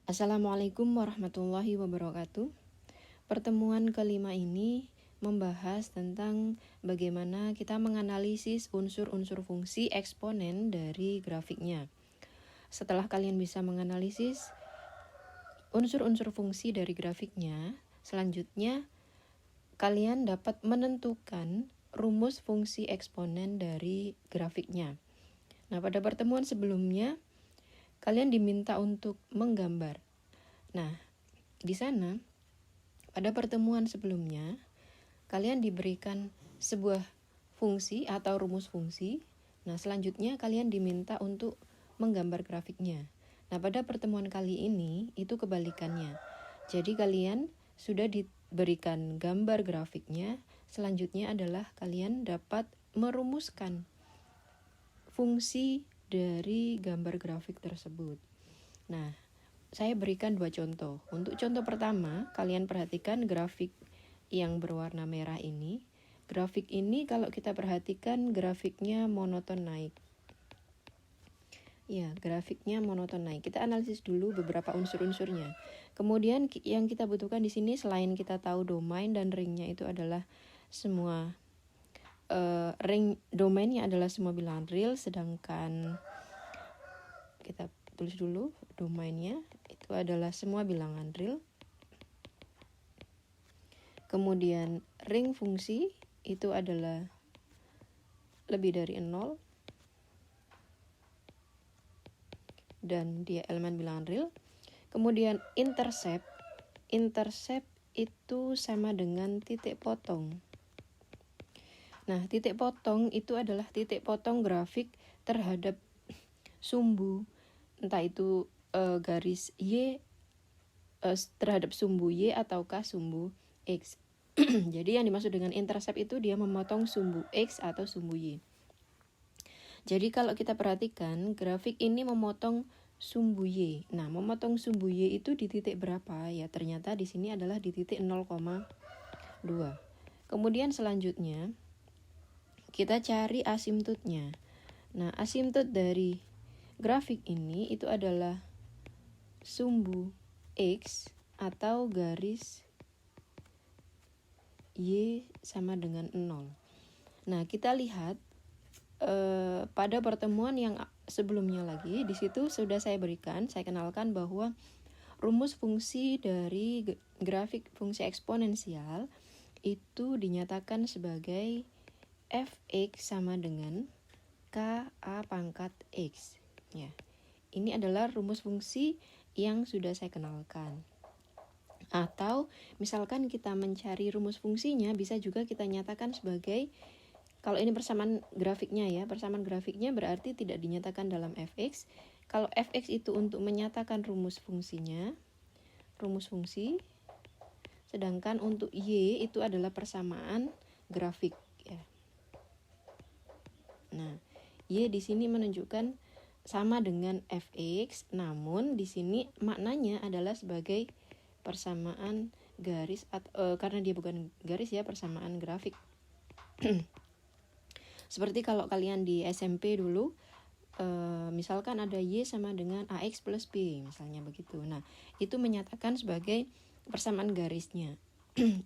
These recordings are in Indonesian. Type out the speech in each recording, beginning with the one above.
Assalamualaikum warahmatullahi wabarakatuh. Pertemuan kelima ini membahas tentang bagaimana kita menganalisis unsur-unsur fungsi eksponen dari grafiknya. Setelah kalian bisa menganalisis unsur-unsur fungsi dari grafiknya, selanjutnya kalian dapat menentukan rumus fungsi eksponen dari grafiknya. Nah, pada pertemuan sebelumnya kalian diminta untuk menggambar. Nah, di sana pada pertemuan sebelumnya kalian diberikan sebuah fungsi atau rumus fungsi. Nah, selanjutnya kalian diminta untuk menggambar grafiknya. Nah, pada pertemuan kali ini itu kebalikannya. Jadi kalian sudah diberikan gambar grafiknya, selanjutnya adalah kalian dapat merumuskan fungsi dari gambar grafik tersebut. Nah, saya berikan dua contoh. Untuk contoh pertama, kalian perhatikan grafik yang berwarna merah ini. Grafik ini kalau kita perhatikan grafiknya monoton naik. Ya, grafiknya monoton naik. Kita analisis dulu beberapa unsur-unsurnya. Kemudian yang kita butuhkan di sini selain kita tahu domain dan ringnya itu adalah semua ring domainnya adalah semua bilangan real, sedangkan kita tulis dulu domainnya itu adalah semua bilangan real. Kemudian ring fungsi itu adalah lebih dari 0 dan dia elemen bilangan real. Kemudian intercept itu sama dengan titik potong. Nah, titik potong itu adalah titik potong grafik terhadap sumbu, entah itu garis Y terhadap sumbu Y ataukah sumbu X. Jadi yang dimaksud dengan intercept itu dia memotong sumbu X atau sumbu Y. Jadi kalau kita perhatikan grafik ini memotong sumbu Y. Nah, memotong sumbu Y itu di titik berapa? Ya, ternyata di sini adalah di titik 0,2. Kemudian selanjutnya kita cari asimtutnya. Nah, asimtut dari grafik ini itu adalah sumbu X atau garis Y sama dengan 0. Nah, kita lihat pada pertemuan yang sebelumnya lagi, di situ sudah saya kenalkan bahwa rumus fungsi dari grafik fungsi eksponensial itu dinyatakan sebagai fx sama dengan ka pangkat x. Ya, ini adalah rumus fungsi yang sudah saya kenalkan. Atau misalkan kita mencari rumus fungsinya, bisa juga kita nyatakan sebagai, kalau ini persamaan grafiknya ya, persamaan grafiknya berarti tidak dinyatakan dalam fx. Kalau fx itu untuk menyatakan rumus fungsinya, rumus fungsi, sedangkan untuk y itu adalah persamaan grafik ya. Nah, y di sini menunjukkan sama dengan fx, namun di sini maknanya adalah sebagai persamaan garis karena dia bukan garis ya, persamaan grafik. Seperti kalau kalian di SMP dulu, misalkan ada y sama dengan ax plus b, misalnya begitu. Nah, itu menyatakan sebagai persamaan garisnya.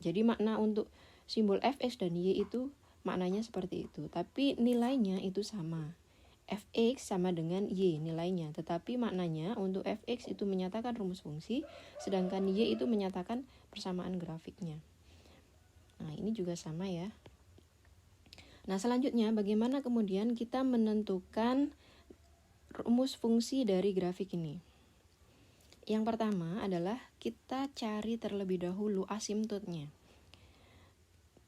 Jadi makna untuk simbol fx dan y itu maknanya seperti itu, tapi nilainya itu sama. Fx sama dengan y nilainya, tetapi maknanya untuk fx itu menyatakan rumus fungsi, sedangkan y itu menyatakan persamaan grafiknya. Nah, ini juga sama ya. Nah, selanjutnya bagaimana kemudian kita menentukan rumus fungsi dari grafik ini? Yang pertama adalah kita cari terlebih dahulu asimtutnya.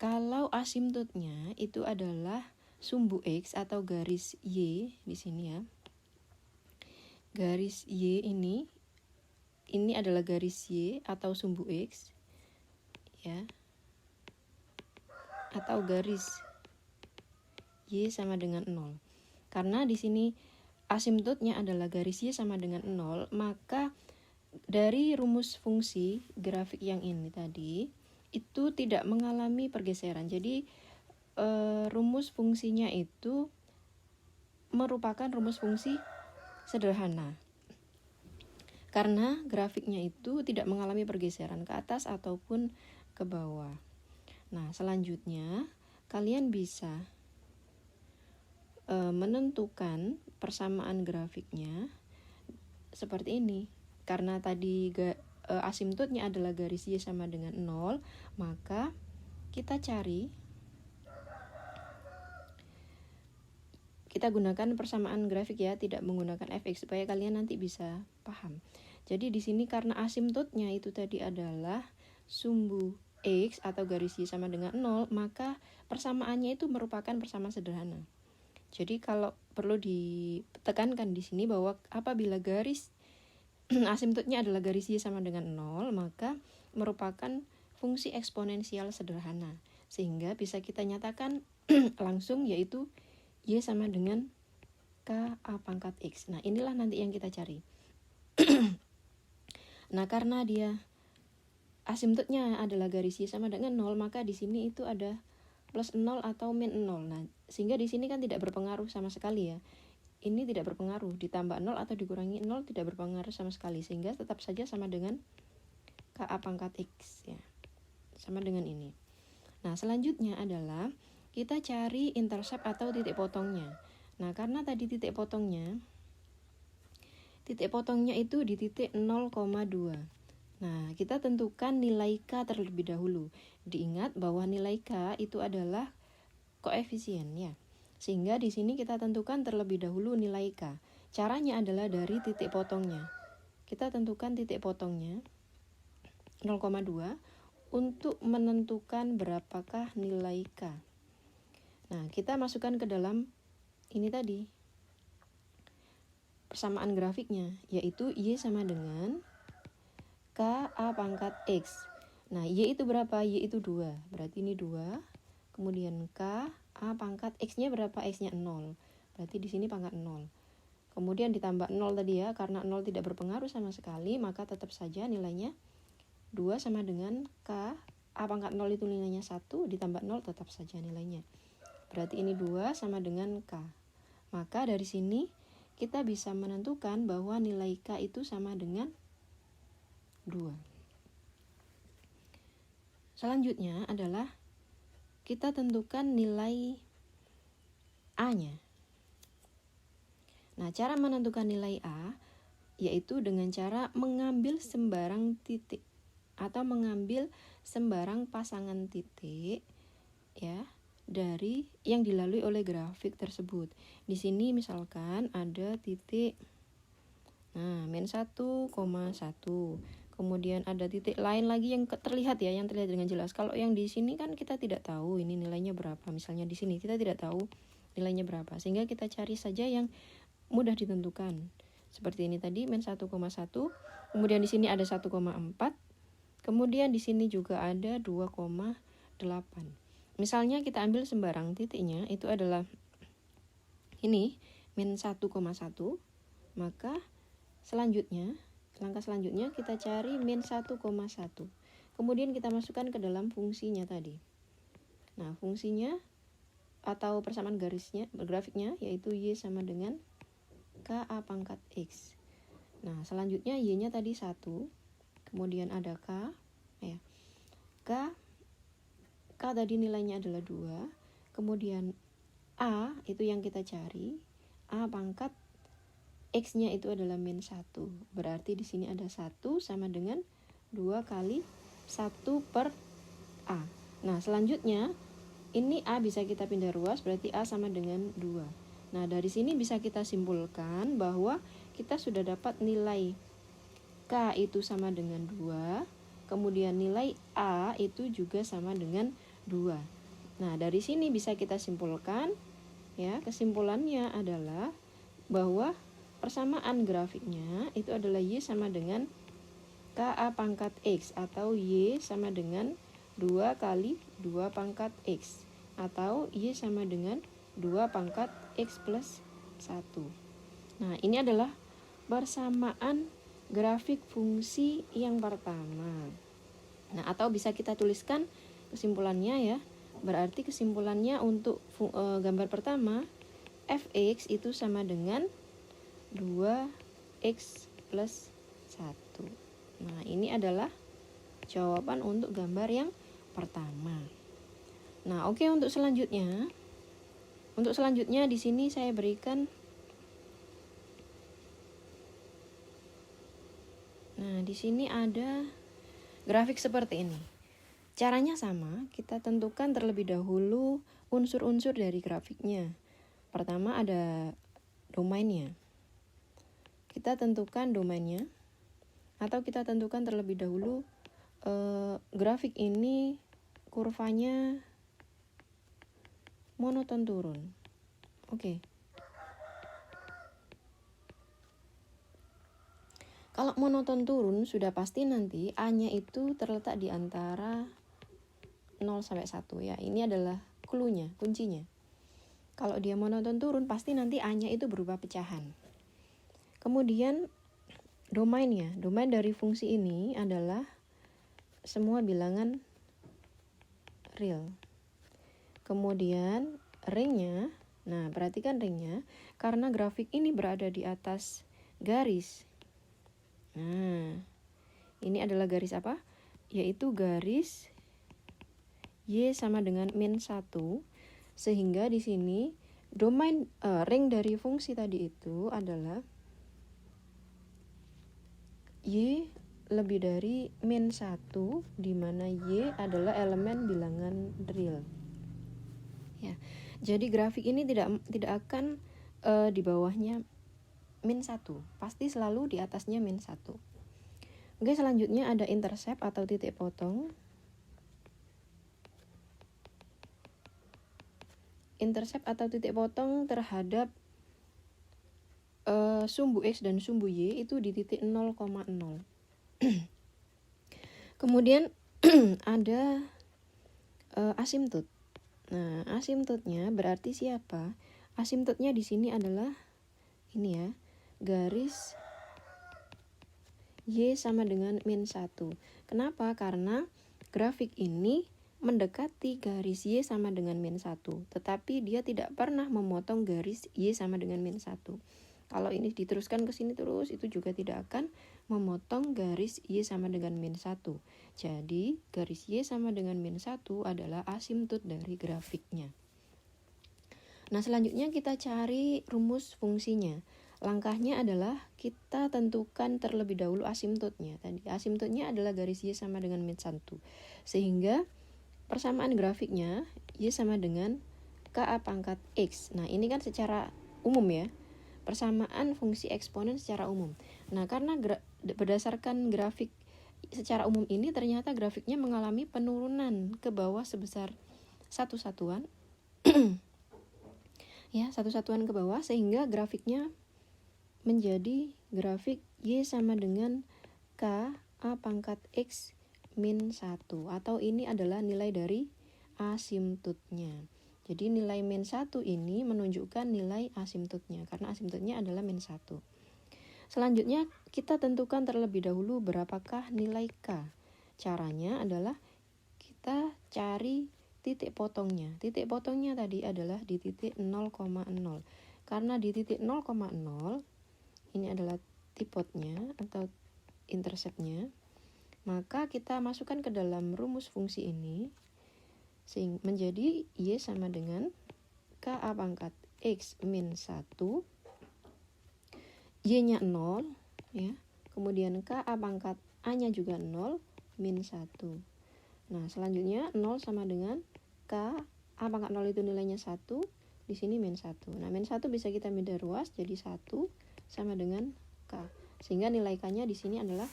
Kalau asimtutnya itu adalah sumbu X atau garis Y di sini ya. Garis Y ini adalah garis Y atau sumbu X ya. Atau garis Y sama dengan 0. Karena di sini asimtutnya adalah garis Y sama dengan 0, maka dari rumus fungsi grafik yang ini tadi itu tidak mengalami pergeseran. Jadi rumus fungsinya itu merupakan rumus fungsi sederhana. karena grafiknya itu tidak mengalami pergeseran ke atas ataupun ke bawah. Nah, selanjutnya kalian bisa menentukan persamaan grafiknya seperti ini. Karena tadi asimtotnya adalah garis Y sama dengan 0, maka kita gunakan persamaan grafik ya, tidak menggunakan fx supaya kalian nanti bisa paham. Jadi di sini karena asimtotnya itu tadi adalah sumbu x atau garis Y sama dengan 0, maka persamaannya itu merupakan persamaan sederhana. Jadi kalau perlu ditekankan di sini bahwa apabila garis asimtotnya adalah garis Y sama dengan 0, maka merupakan fungsi eksponensial sederhana. Sehingga bisa kita nyatakan langsung, yaitu Y sama dengan KA pangkat X. Nah, inilah nanti yang kita cari. Nah, karena dia asimtotnya adalah garis Y sama dengan 0, maka di sini itu ada plus 0 atau min 0. Nah, sehingga di sini kan tidak berpengaruh sama sekali ya. Ini tidak berpengaruh, ditambah 0 atau dikurangi 0 tidak berpengaruh sama sekali, sehingga tetap saja sama dengan KA pangkat X ya. Sama dengan ini. Nah, selanjutnya adalah kita cari intercept atau titik potongnya. Nah, karena tadi titik potongnya itu di titik 0,2. Nah, kita tentukan nilai K terlebih dahulu. Diingat bahwa nilai K itu adalah koefisien ya. Sehingga di sini kita tentukan terlebih dahulu nilai K. Caranya adalah dari titik potongnya. Kita tentukan titik potongnya 0,2 untuk menentukan berapakah nilai K. Nah, kita masukkan ke dalam ini tadi persamaan grafiknya, yaitu Y sama dengan KA pangkat X. Nah, Y itu berapa? Y itu 2. Berarti ini 2. Kemudian KA pangkat X-nya berapa? X-nya 0. Berarti di sini pangkat 0. Kemudian ditambah 0 tadi ya, karena 0 tidak berpengaruh sama sekali, maka tetap saja nilainya 2 sama dengan K. A pangkat 0 itu nilainya 1, ditambah 0 tetap saja nilainya. Berarti ini 2 sama dengan K. Maka dari sini kita bisa menentukan bahwa nilai K itu sama dengan 2. Selanjutnya adalah kita tentukan nilai A-nya. Nah, cara menentukan nilai A yaitu dengan cara mengambil sembarang titik atau mengambil sembarang pasangan titik ya dari yang dilalui oleh grafik tersebut. Di sini misalkan ada titik min 1,1. Kemudian ada titik lain lagi yang terlihat ya, yang terlihat dengan jelas. Kalau yang di sini kan kita tidak tahu ini nilainya berapa. Misalnya di sini kita tidak tahu nilainya berapa. Sehingga kita cari saja yang mudah ditentukan. Seperti ini tadi min 1,1. Kemudian di sini ada 1,4. Kemudian di sini juga ada 2,8. Misalnya kita ambil sembarang titiknya, itu adalah ini, min 1,1, maka langkah selanjutnya kita cari min 1,1. Kemudian kita masukkan ke dalam fungsinya tadi. Nah, fungsinya atau persamaan grafiknya yaitu Y sama dengan KA pangkat X. Nah, selanjutnya Y-nya tadi 1, kemudian ada K, ya. K tadi nilainya adalah 2. Kemudian A itu yang kita cari. A pangkat X-nya itu adalah min 1. Berarti di sini ada 1 sama dengan 2 kali 1 per A. Nah, selanjutnya ini A bisa kita pindah ruas, berarti A sama dengan 2. Nah, dari sini bisa kita simpulkan bahwa kita sudah dapat nilai K itu sama dengan 2. Kemudian nilai A itu juga sama dengan 2. Nah, dari sini bisa kita simpulkan ya, kesimpulannya adalah bahwa persamaan grafiknya itu adalah Y sama dengan KA pangkat X atau Y sama dengan 2 kali 2 pangkat X atau Y sama dengan 2 pangkat X plus 1. Nah, ini adalah persamaan grafik fungsi yang pertama. Nah, atau bisa kita tuliskan kesimpulannya ya. Berarti kesimpulannya untuk gambar pertama, fx itu sama dengan 2x plus 1. 1. Nah, ini adalah jawaban untuk gambar yang pertama. Nah, oke, untuk selanjutnya di sini saya berikan. Nah, di sini ada grafik seperti ini. Caranya sama, kita tentukan terlebih dahulu unsur-unsur dari grafiknya. Pertama ada domainnya. Kita tentukan domainnya, atau kita tentukan terlebih dahulu grafik ini kurvanya monoton turun. Oke. Kalau monoton turun sudah pasti nanti A-nya itu terletak di antara 0 sampai 1 ya. Ini adalah clue-nya, kuncinya. Kalau dia monoton turun pasti nanti A-nya itu berupa pecahan. Kemudian domainnya, domain dari fungsi ini adalah semua bilangan real. Kemudian ringnya, nah perhatikan ringnya, karena grafik ini berada di atas garis. Nah, ini adalah garis apa? Yaitu garis Y sama dengan min 1, sehingga di sini domain ring dari fungsi tadi itu adalah Y lebih dari min 1, di mana Y adalah elemen bilangan real. Ya. Jadi grafik ini tidak akan di bawahnya min 1, pasti selalu di atasnya min 1. Oke, selanjutnya ada intercept atau titik potong. Intercept atau titik potong terhadap sumbu X dan sumbu Y itu di titik 0,0. Kemudian ada asimtot. Nah, asimtotnya berarti siapa? Asimtotnya di sini adalah ini ya, garis Y sama dengan min 1. Kenapa? Karena grafik ini mendekati garis Y sama dengan min 1, tetapi dia tidak pernah memotong garis Y sama dengan min 1. Kalau ini diteruskan ke sini terus, itu juga tidak akan memotong garis Y sama dengan min 1. Jadi, garis Y sama dengan min 1 adalah asimtot dari grafiknya. Nah, selanjutnya kita cari rumus fungsinya. Langkahnya adalah kita tentukan terlebih dahulu asimtotnya. Tadi asimtotnya adalah garis Y sama dengan min 1. Sehingga persamaan grafiknya Y sama dengan KA pangkat X. Nah, ini kan secara umum ya. Persamaan fungsi eksponen secara umum. Nah, karena berdasarkan grafik secara umum ini ternyata grafiknya mengalami penurunan ke bawah sebesar satu satuan. Ya, satu satuan ke bawah, sehingga grafiknya menjadi grafik Y sama dengan K A pangkat X min 1, atau ini adalah nilai dari asimtotnya. Jadi nilai min 1 ini menunjukkan nilai asimtotnya, karena asimtotnya adalah min 1. Selanjutnya kita tentukan terlebih dahulu berapakah nilai K. Caranya adalah kita cari titik potongnya. Titik potongnya tadi adalah di titik 0,0. Karena di titik 0,0 ini adalah tipotnya atau interceptnya, maka kita masukkan ke dalam rumus fungsi ini sehingga menjadi Y sama dengan KA pangkat X min 1, Y-nya 0 ya. Kemudian KA pangkat A-nya juga 0 min 1. Nah, selanjutnya 0 sama dengan K A pangkat 0 itu nilainya 1, di sini min 1. Nah, min 1 bisa kita beda ruas jadi 1 sama dengan K. Sehingga nilai K-nya di sini adalah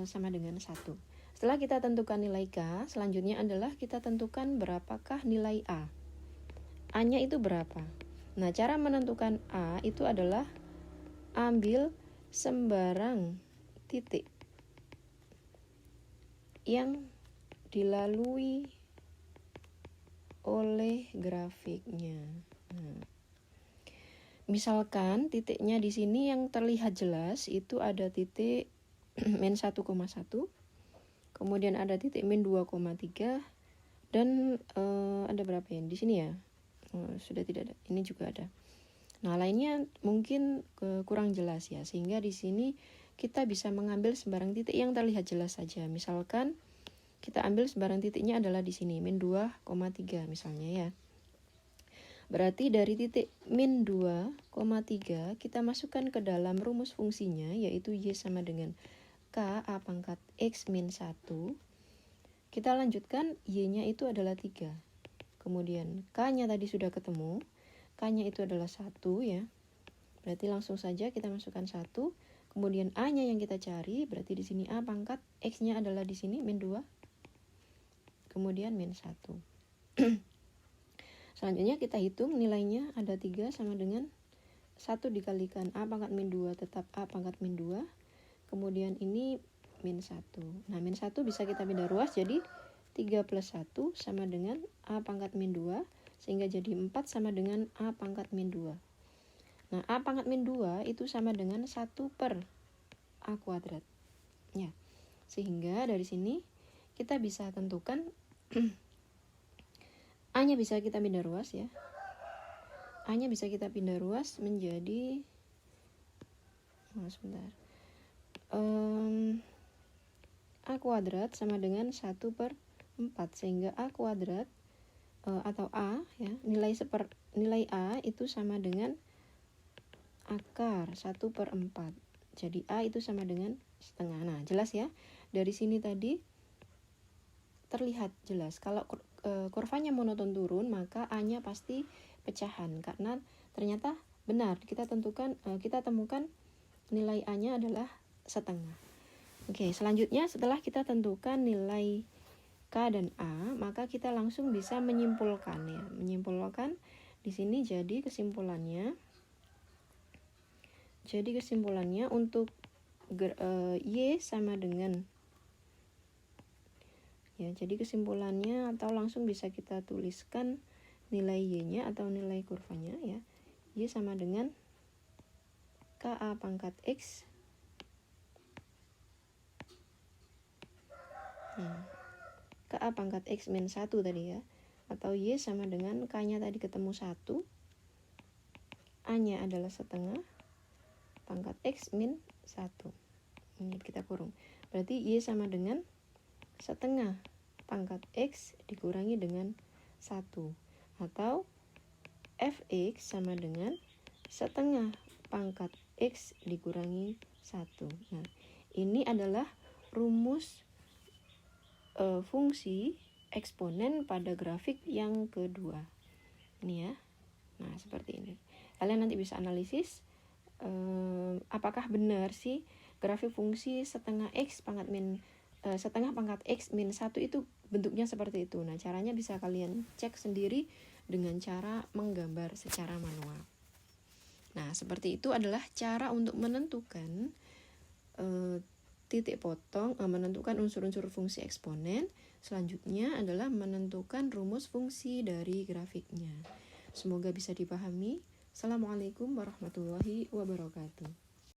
sama dengan 1. Setelah kita tentukan nilai K, selanjutnya adalah kita tentukan berapakah nilai A. A-nya itu berapa? Nah, cara menentukan A itu adalah ambil sembarang titik yang dilalui oleh grafiknya. Nah, misalkan titiknya di sini yang terlihat jelas itu ada titik min 1,1, kemudian ada titik min 2,3, dan ada berapa ya di sini ya? Sudah tidak ada. Ini juga ada. Nah, lainnya mungkin kurang jelas ya, sehingga di sini kita bisa mengambil sembarang titik yang terlihat jelas saja. Misalkan kita ambil sembarang titiknya adalah di sini, min 2,3 misalnya ya. Berarti dari titik min 2,3 kita masukkan ke dalam rumus fungsinya, yaitu Y sama dengan K A pangkat X min 1. Kita lanjutkan, Y-nya itu adalah 3. Kemudian K-nya tadi sudah ketemu, K-nya itu adalah 1 ya. Berarti langsung saja kita masukkan 1. Kemudian A-nya yang kita cari, berarti di sini A pangkat X-nya adalah di sini min 2. Kemudian min 1. Selanjutnya kita hitung nilainya, ada 3 sama dengan 1 dikalikan A pangkat min 2 tetap A pangkat min 2. Kemudian ini min 1. Nah, min 1 bisa kita pindah ruas jadi 3 plus 1 sama dengan A pangkat min 2. Sehingga jadi 4 sama dengan A pangkat min 2. Nah, A pangkat min 2 itu sama dengan 1 per A kuadrat. Ya, sehingga dari sini kita bisa tentukan A-nya bisa kita pindah ruas ya. A-nya bisa kita pindah ruas menjadi A kuadrat sama dengan 1 per 4. Sehingga A kuadrat atau A ya, nilai A itu sama dengan akar 1 per 4. Jadi A itu sama dengan setengah. Nah, jelas ya. Dari sini tadi terlihat jelas. Kalau kurvanya monoton turun, maka A-nya pasti pecahan. Karena ternyata benar, kita temukan nilai A-nya adalah setengah. Oke, selanjutnya setelah kita tentukan nilai K dan A, maka kita langsung bisa menyimpulkan ya. Menyimpulkan di sini jadi kesimpulannya untuk Y sama dengan ya, jadi kesimpulannya atau langsung bisa kita tuliskan nilai Y-nya atau nilai kurvanya ya. Y sama dengan KA pangkat X KA pangkat X min 1 tadi ya. Atau Y sama dengan K-nya tadi ketemu 1, A-nya adalah setengah pangkat X min 1. Ini kita kurung. Berarti Y sama dengan setengah pangkat X dikurangi dengan 1. Atau Fx sama dengan setengah pangkat X dikurangi 1. Nah, ini adalah rumus fungsi eksponen pada grafik yang kedua. Ini ya. Nah, seperti ini. Kalian nanti bisa analisis apakah benar sih grafik fungsi setengah pangkat X min 1 itu bentuknya seperti itu. Nah, caranya bisa kalian cek sendiri dengan cara menggambar secara manual. Nah, seperti itu adalah cara untuk menentukan titik potong, menentukan unsur-unsur fungsi eksponen. Selanjutnya adalah menentukan rumus fungsi dari grafiknya. Semoga bisa dipahami. Assalamualaikum warahmatullahi wabarakatuh.